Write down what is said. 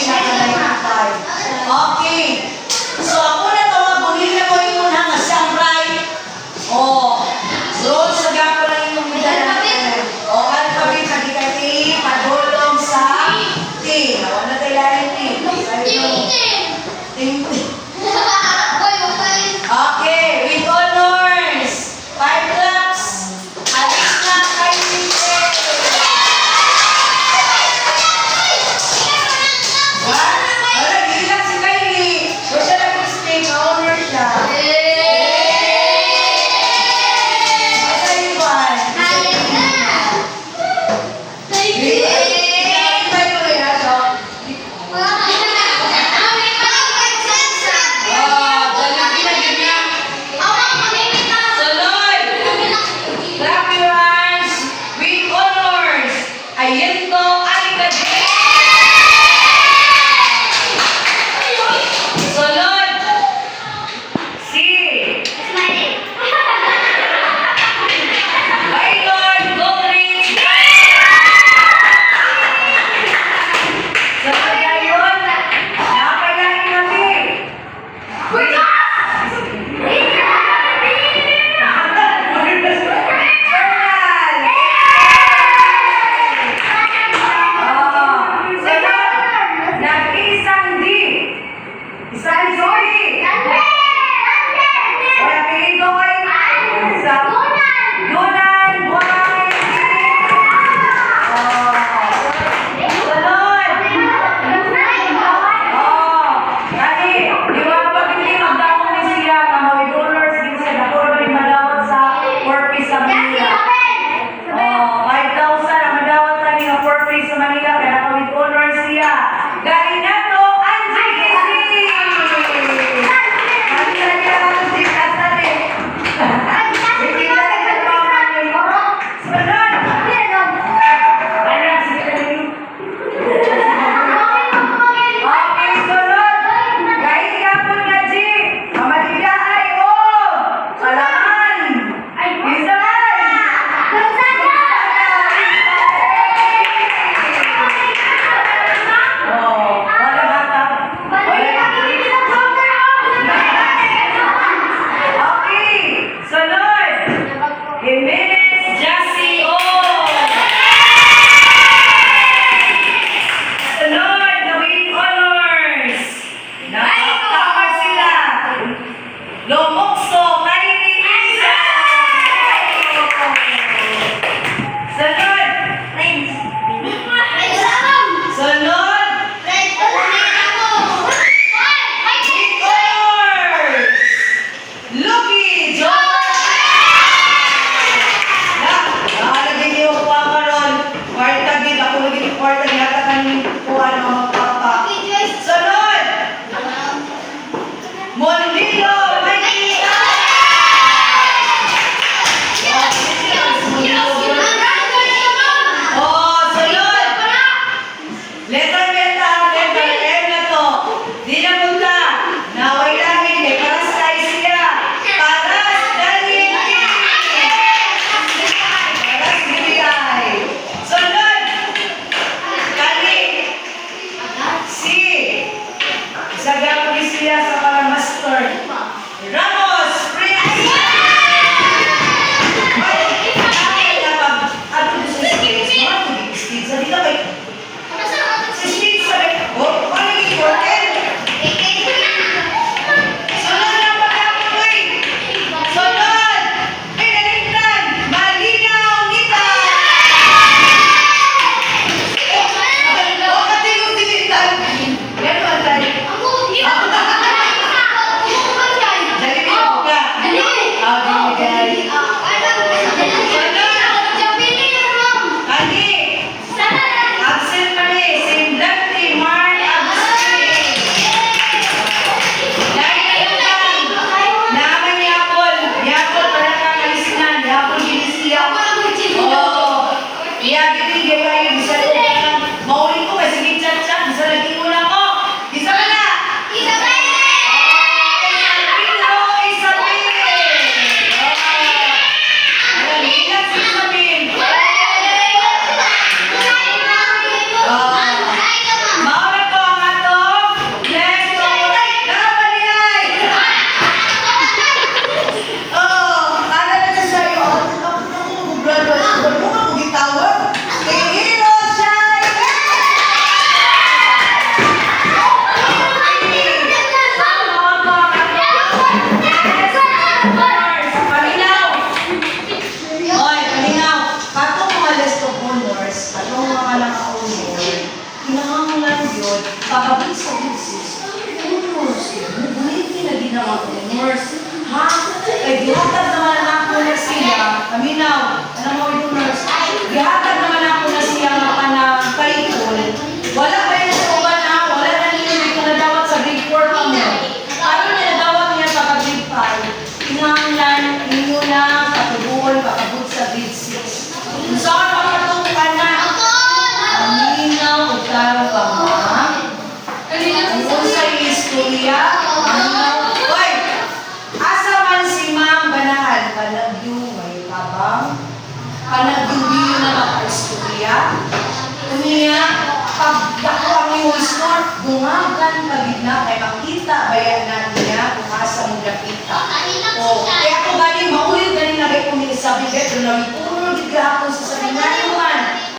siya ka 95. Okay. So, ako na to, buhin na ko yung muna nga siyang right. Roll sa gapo lang yung medal natin. Alphabet, nagkikati, padulong sa T. Nawan na tayo lang T. Ting. Okay, with honors. 5 claps. Alis na kay Michelle. Wala, hindi lang si Kylie. Doon siya nag-speak, honor siya. Asa yung one? pag-abot sa business, nurse, bulitin na ginawa ko nurse. Ha? Eh, gihatag naman ako na siya. Aminaw, alam mo ito nurse? Gihatag naman ako na siya ng kanang paikol. Wala ba yung suban na? Wala na niyo ito nadawat sa grade 4 pa mo. Ano na nadawat niya sa grade 5? Inanglan ninyo na katubuhan pakabot sa grade 6. Saan makatong ka na? Aminaw, utaro ka ma. Kung sa istorya, aminaw. Hoy! Asa man si Ma'am Ganahan, panagyo may tabang, panagyo niyo na maka-istorya. Umiya, pag dako ang iyong snort, bungagan pagid na kay makita bayan na niya kung asa mo nakita. O, kaya ako galing, maulit galing na kayo kung sabi, bet, doon namin puno, gigahapon sa sabi na,